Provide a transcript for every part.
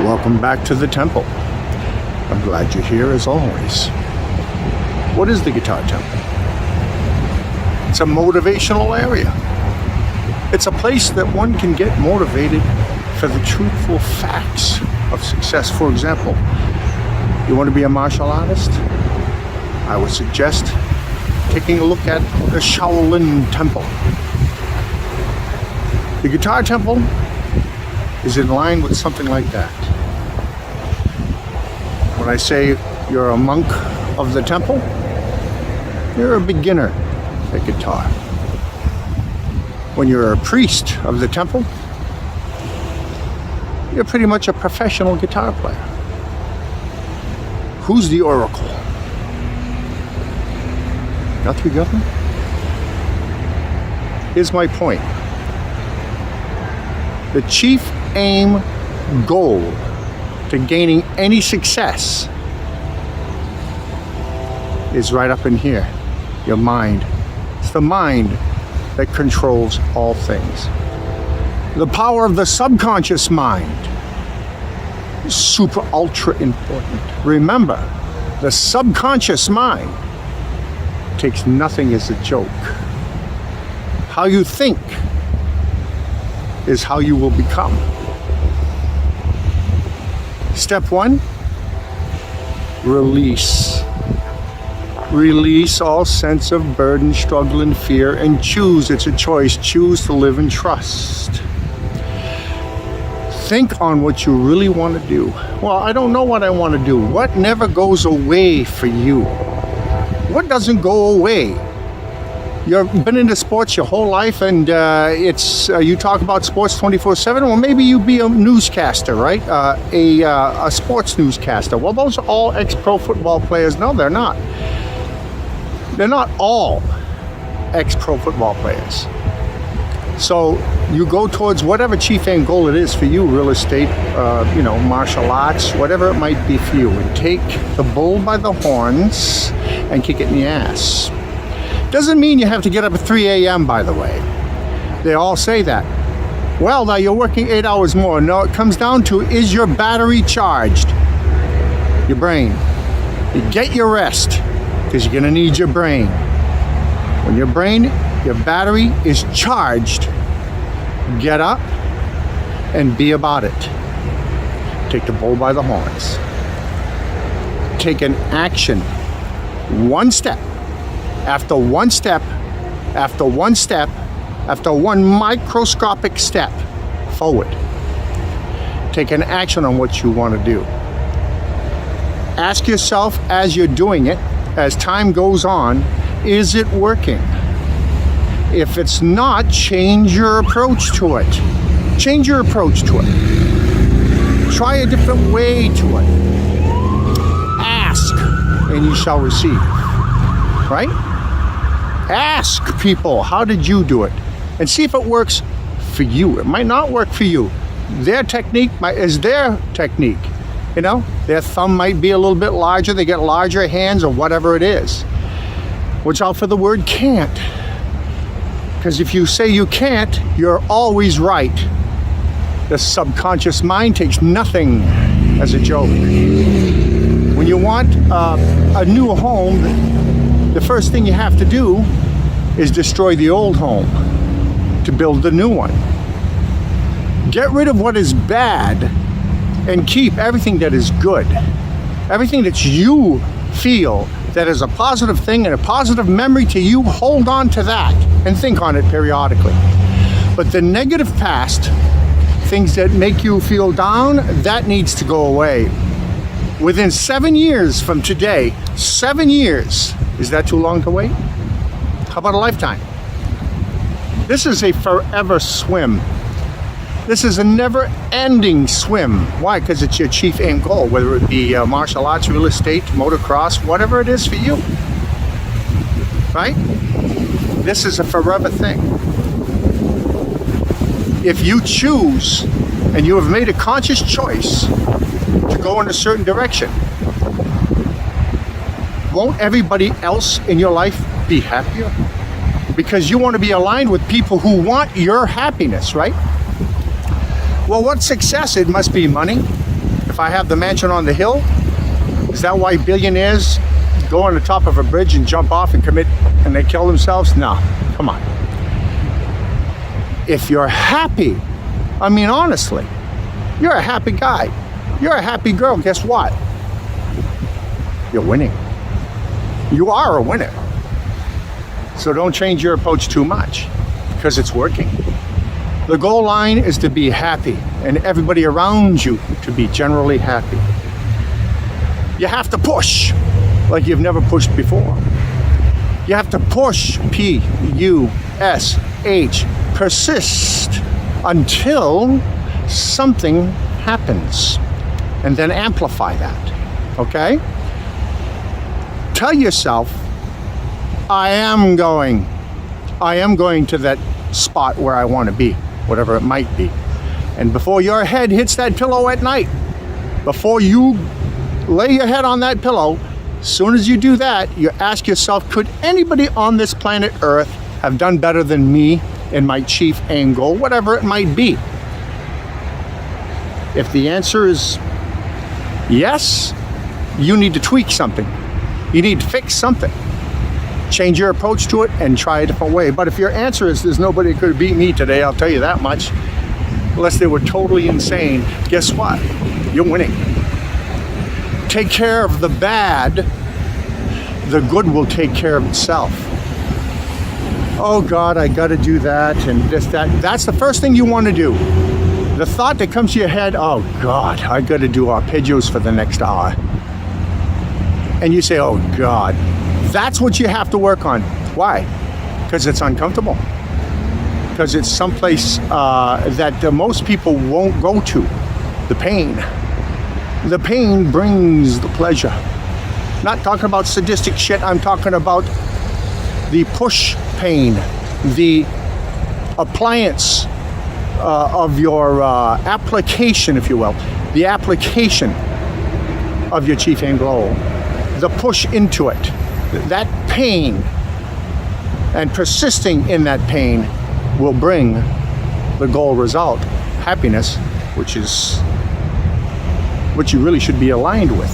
Welcome back to the temple. I'm glad you're here as always. What is the Guitar Temple? It's a motivational area. It's a place that one can get motivated for the truthful facts of success. For example, you want to be a martial artist? I would suggest taking a look at the Shaolin Temple. The Guitar Temple is in line with something like that. When I say you're a monk of the temple, you're a beginner at guitar. When you're a priest of the temple, you're pretty much a professional guitar player. Who's the oracle? Guthrie Governor? Here's my point. The chief aim goal to gaining any success is right up in here, your mind. It's the mind that controls all things. The power of the subconscious mind is super ultra important. Remember, the subconscious mind takes nothing as a joke. How you think is how you will become. Step one, release. Release all sense of burden, struggle, and fear, and choose. It's a choice. Choose to live in trust. Think on what you really want to do. Well, I don't know what I want to do. What never goes away for you? What doesn't go away? You've been into sports your whole life, and you talk about sports 24/7. Well, maybe you be a newscaster, right? A sports newscaster. Well, those are all ex-pro football players. No, they're not. They're not all ex-pro football players. So you go towards whatever chief end goal it is for you, real estate, martial arts, whatever it might be for you, and take the bull by the horns and kick it in the ass. Doesn't mean you have to get up at 3 a.m., by the way. They all say that. Well, now you're working 8 hours more. No, it comes down to, is your battery charged? Your brain. You get your rest, because you're going to need your brain. When your battery is charged, get up and be about it. Take the bull by the horns. Take an action. One step. After one step, after one step, after one microscopic step forward. Take an action on what you want to do. Ask yourself as you're doing it, as time goes on, is it working? If it's not, change your approach to it. Change your approach to it. Try a different way to it. Ask, and you shall receive. Right? Ask people, how did you do it? And see if it works for you. It might not work for you. Their technique is their technique. You know, their thumb might be a little bit larger. They get larger hands or whatever it is. Watch out for the word can't. Because if you say you can't, you're always right. The subconscious mind takes nothing as a joke. When you want a new home, the first thing you have to do is destroy the old home to build the new one. Get rid of what is bad and keep everything that is good. Everything that you feel that is a positive thing and a positive memory to you, hold on to that and think on it periodically. But the negative past, things that make you feel down, that needs to go away. Within 7 years from today, 7 years, is that too long to wait? How about a lifetime? This is a forever swim. This is a never-ending swim. Why? Because it's your chief aim goal, whether it be martial arts, real estate, motocross, whatever it is for you. Right? This is a forever thing. If you choose, and you have made a conscious choice to go in a certain direction, won't everybody else in your life be happier? Because you want to be aligned with people who want your happiness, right? Well, what's success? It must be money. if I have the mansion on the hill? Is that why billionaires go on the top of a bridge and jump off and commit and they kill themselves? No, come on. If you're happy, I mean, honestly, you're a happy guy, you're a happy girl, guess what? You're winning. You are a winner. So don't change your approach too much, because it's working. The goal line is to be happy and everybody around you to be generally happy. You have to push like you've never pushed before. You have to push, P-U-S-H, persist until something happens, and then amplify that, okay? Tell yourself, I am going to that spot where I want to be, whatever it might be. And before your head hits that pillow at night, before you lay your head on that pillow, as soon as you do that, you ask yourself, could anybody on this planet Earth have done better than me in my chief aim goal, whatever it might be? If the answer is yes, you need to tweak something. You need to fix something. Change your approach to it and try a different way. But if your answer is there's nobody that could beat me today, I'll tell you that much, unless they were totally insane, guess what? You're winning. Take care of the bad, the good will take care of itself. Oh God, I gotta do that and this, that. That's the first thing you want to do. The thought that comes to your head, oh God, I gotta do arpeggios for the next hour. And you say, oh God, that's what you have to work on. Why? Because it's uncomfortable. Because it's someplace that most people won't go to. The pain. The pain brings the pleasure. Not talking about sadistic shit, I'm talking about the push pain, the appliance of your application, if you will, the application of your chief aim goal, the push into it, that pain, and persisting in that pain will bring the goal result, happiness, which is what you really should be aligned with.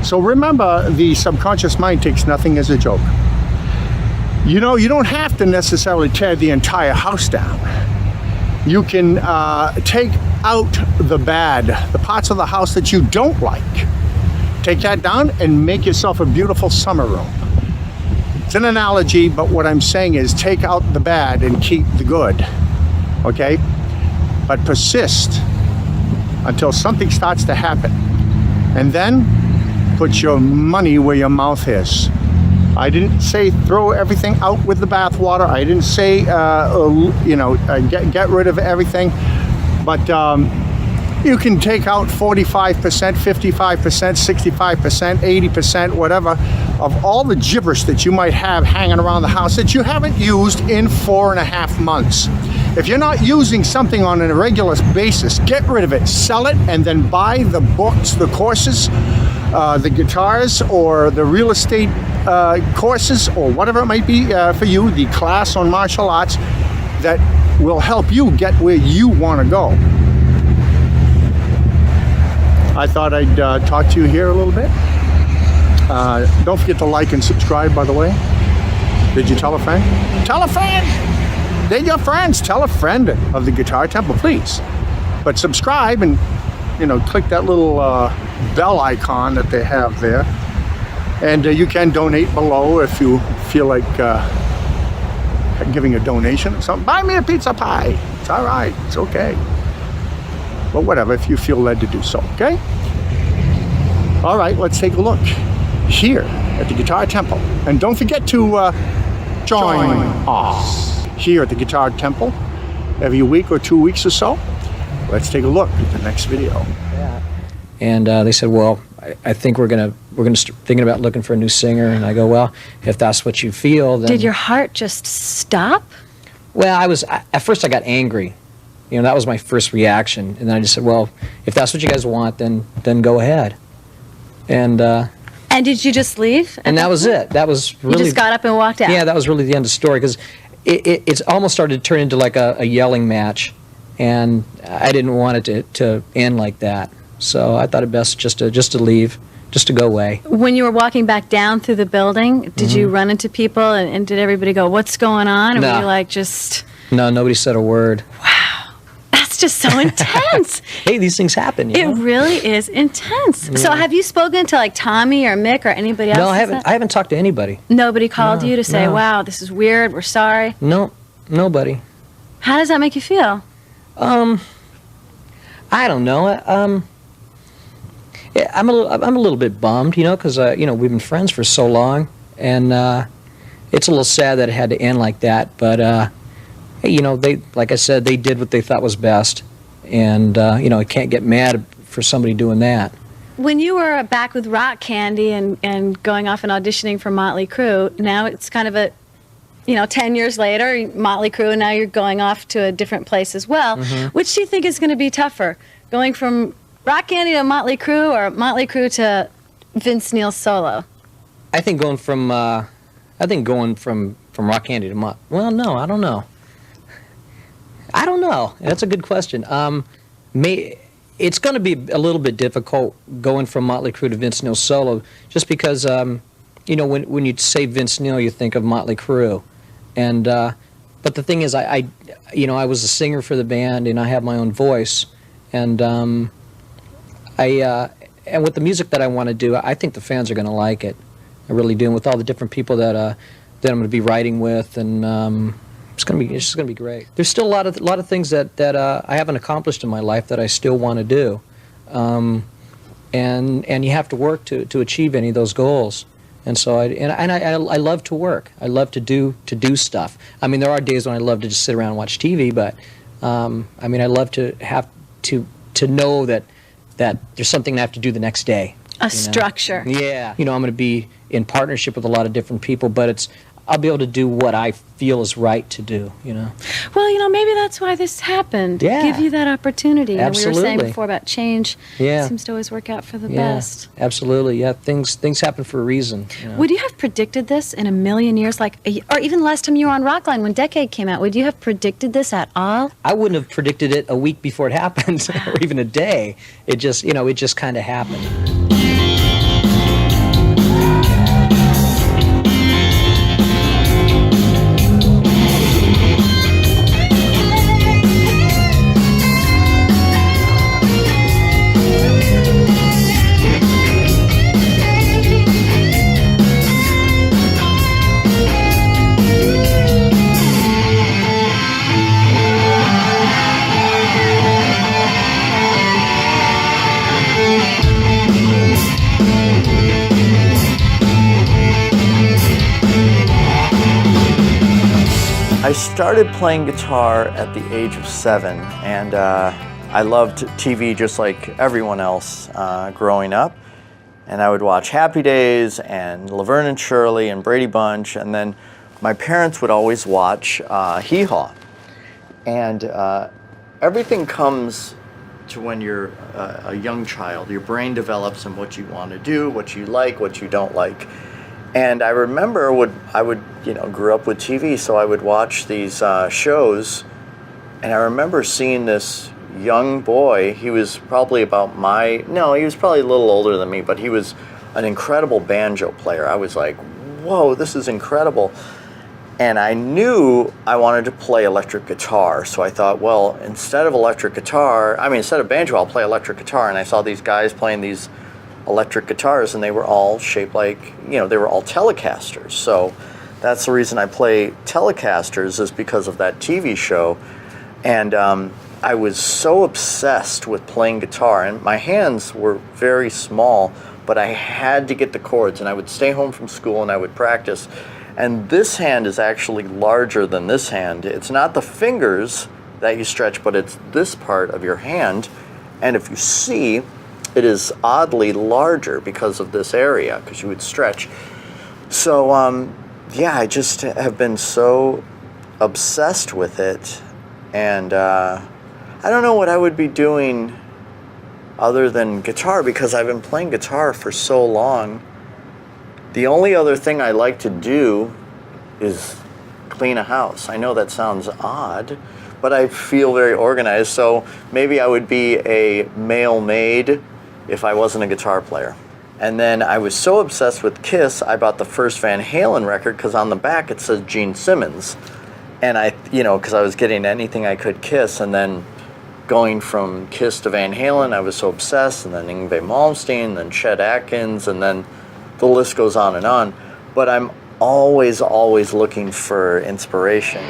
So remember, the subconscious mind takes nothing as a joke. You know, you don't have to necessarily tear the entire house down. You can take out the bad, the parts of the house that you don't like. Take that down and make yourself a beautiful summer room. It's an analogy, but what I'm saying is take out the bad and keep the good, okay? But persist until something starts to happen. And then put your money where your mouth is. I didn't say throw everything out with the bathwater. I didn't say, get rid of everything. But you can take out 45%, 55%, 65%, 80%, whatever, of all the gibberish that you might have hanging around the house that you haven't used in 4.5 months. If you're not using something on a regular basis, get rid of it, sell it, and then buy the books, the courses, the guitars, or the real estate courses, or whatever it might be for you, the class on martial arts that will help you get where you want to go. I thought I'd talk to you here a little bit. Don't forget to like and subscribe, by the way. Did you tell a friend? Tell a friend! They're your friends. Tell a friend of the Guitar Temple, please. But subscribe and, click that little bell icon that they have there. And you can donate below if you feel like giving a donation or something. Buy me a pizza pie. It's all right. It's okay. But whatever, if you feel led to do so, okay? All right, let's take a look here at the Guitar Temple. And don't forget to join us here at the Guitar Temple every week or 2 weeks or so. Let's take a look at the next video. And they said, well, I think we're gonna start thinking about looking for a new singer. And I go, well, if that's what you feel, then... Did your heart just stop? Well, at first I got angry. That was my first reaction. And then I just said, well, if that's what you guys want, then go ahead. And did you just leave? And that was it. That was really... You just got up and walked out? Yeah, that was really the end of the story, because it's almost started to turn into like a yelling match. And I didn't want it to end like that. So I thought it best just to leave, just to go away. When you were walking back down through the building, did you run into people and did everybody go, "What's going on?" Or No. were you like, just, No, nobody said a word. that's just so intense. Hey, these things happen. You It know? really is intense. So have you spoken to like Tommy or Mick or anybody else? No, I since haven't. then? I haven't talked to anybody. Nobody called you to say, no. "Wow, this is weird. We're sorry." No, nobody. How does that make you feel? I don't know. Yeah, I'm a little bit bummed, because we've been friends for so long, and it's a little sad that it had to end like that. But hey, they, like I said, they did what they thought was best, and I can't get mad for somebody doing that. When you were back with Rock Candy and going off and auditioning for Motley Crue, now it's kind of a, 10 years later, Motley Crue, and now you're going off to a different place as well. Which do you think is going to be tougher, going from Rock Candy to Motley Crue or Motley Crue to Vince Neil's solo? I think going from Rock Candy to well, no, I don't know. That's a good question. It's going to be a little bit difficult going from Motley Crue to Vince Neil's solo, just because when you say Vince Neil, you think of Motley Crue, and but the thing is, I was a singer for the band, and I have my own voice, and and with the music that I want to do, I think the fans are going to like it. I really do, and with all the different people that I'm going to be writing with, and it's just going to be great. There's still a lot of things that I haven't accomplished in my life that I still want to do, and you have to work to achieve any of those goals. And so I love to work. I love to do stuff. I mean, there are days when I love to just sit around and watch TV, but I love to have to know that there's something I have to do the next day. A structure. Yeah. I'm going to be in partnership with a lot of different people, but I'll be able to do what I feel is right to do, Well, maybe that's why this happened. Yeah. Give you that opportunity. And we were saying Absolutely. before about change. Yeah. Seems to always work out for the Yeah, best. absolutely. Yeah, things happen for a reason. Would you have predicted this in a million years, or even last time you were on Rockline when Decade came out? Would you have predicted this at all? I wouldn't have predicted it a week before it happened, or even a day. It just kind of happened. I started playing guitar at the age of 7, and I loved TV just like everyone else growing up. And I would watch Happy Days and Laverne and Shirley and Brady Bunch, and then my parents would always watch Hee Haw. And everything comes to when you're a young child. Your brain develops in what you want to do, what you like, what you don't like. And I remember I would grew up with TV, so I would watch these shows, and I remember seeing this young boy. He was probably he was probably a little older than me, but he was an incredible banjo player. I was like, whoa, this is incredible. And I knew I wanted to play electric guitar, so I thought, well, instead of banjo, I'll play electric guitar. And I saw these guys playing these electric guitars, and they were all shaped like, they were all Telecasters. So that's the reason I play Telecasters, is because of that TV show. And I was so obsessed with playing guitar, and my hands were very small, but I had to get the chords, and I would stay home from school and I would practice. And this hand is actually larger than this hand. It's not the fingers that you stretch, but it's this part of your hand. And if you see, it is oddly larger because of this area, because you would stretch. So, I just have been so obsessed with it, and I don't know what I would be doing other than guitar, because I've been playing guitar for so long. The only other thing I like to do is clean a house. I know that sounds odd, but I feel very organized. So maybe I would be a male maid if I wasn't a guitar player. And then I was so obsessed with Kiss, I bought the first Van Halen record because on the back it says Gene Simmons. And because I was getting anything I could Kiss, and then going from Kiss to Van Halen, I was so obsessed, and then Yngwie Malmsteen, then Chet Atkins, and then the list goes on and on. But I'm always looking for inspiration.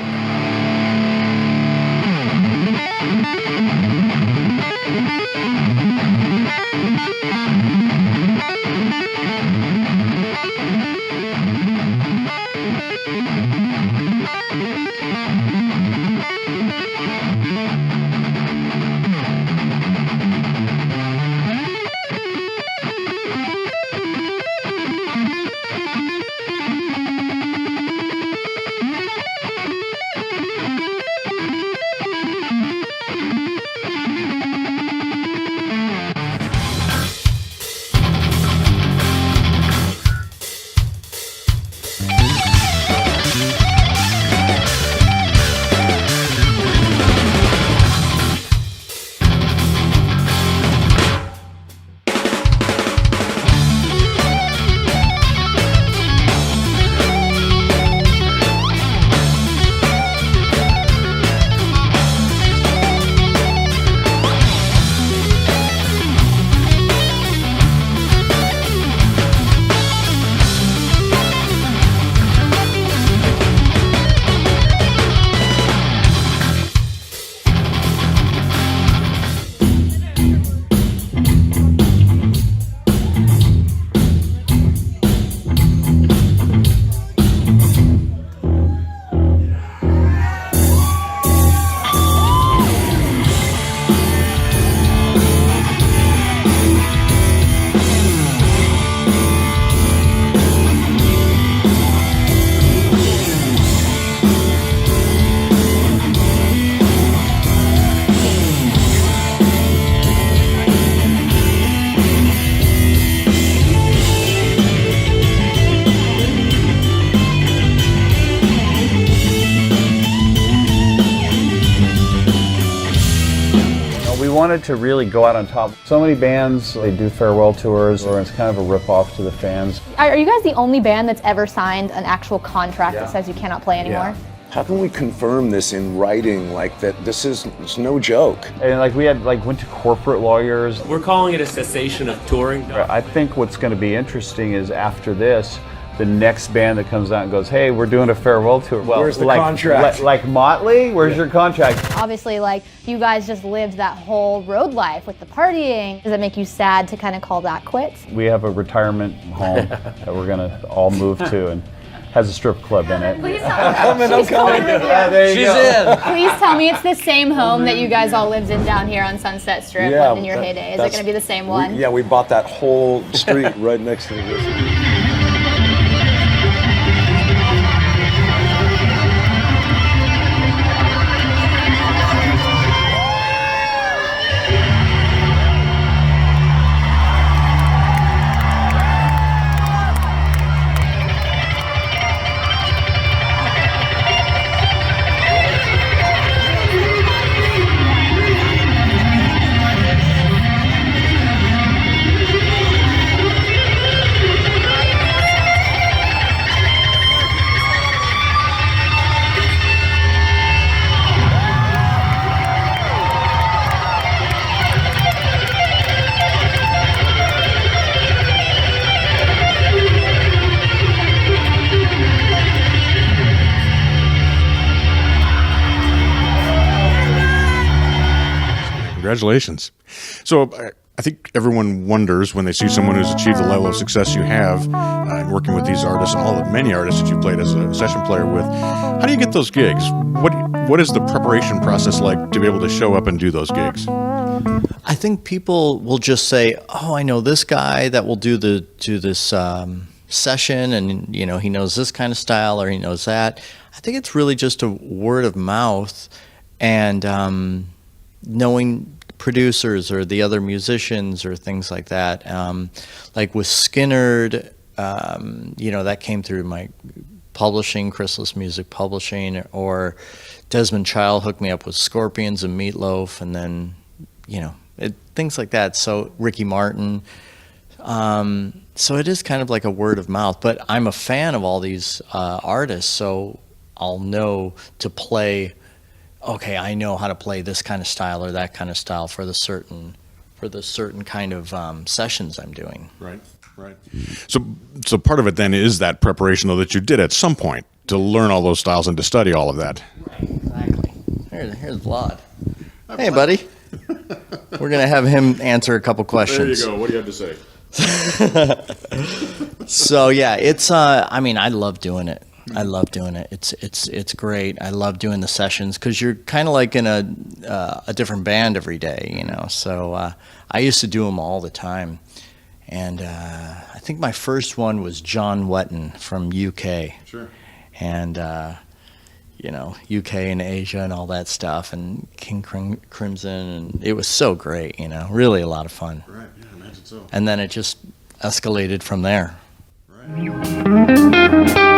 wanted to really go out on top. So many bands, they do farewell tours, or it's kind of a rip-off to the fans. Are you guys the only band that's ever signed an actual contract that says you cannot play anymore? How can we confirm this in writing, like that this is no joke? And like we had went to corporate lawyers. We're calling it a cessation of touring. I think what's going to be interesting is after this, the next band that comes out and goes, hey, we're doing a farewell tour. Well, where's the contract? Like Motley, where's your contract? Obviously, like, you guys just lived that whole road life with the partying. Does it make you sad to kind of call that quits? We have a retirement home that we're going to all move to, and has a strip club in it. Please tell me. I'm coming. She's in. Please tell me it's the same home that you guys all lived in down here on Sunset Strip in your heyday. Is it going to be the same one? We bought that whole street right next to this. Congratulations. So I think everyone wonders when they see someone who's achieved the level of success you have in working with these artists, many artists that you played as a session player with. How do you get those gigs? What is the preparation process like to be able to show up and do those gigs? I think people will just say, "Oh, I know this guy that will do this session, and he knows this kind of style, or he knows that." I think it's really just a word of mouth, and knowing producers or the other musicians or things like that. Like with Skinnerd, that came through my publishing, Chrysalis Music Publishing, or Desmond Child hooked me up with Scorpions and Meatloaf, and then, things like that. So Ricky Martin. So it is kind of like a word of mouth, but I'm a fan of all these artists, so I'll know to play, okay, I know how to play this kind of style or that kind of style for the certain kind of sessions I'm doing. Right. So part of it then is that preparation, though, that you did at some point to learn all those styles and to study all of that. Right, exactly. Here's Vlad. Hey, buddy. We're going to have him answer a couple questions. There you go. What do you have to say? So yeah, it's I love doing it. I love doing it. It's great. I love doing the sessions because you're kind of like in a different band every day, So I used to do them all the time, and I think my first one was John Wetton from UK. Sure. And UK and Asia and all that stuff, and King Crimson, and it was so great. Really a lot of fun. Right. Yeah, I imagine so. And then it just escalated from there. Right.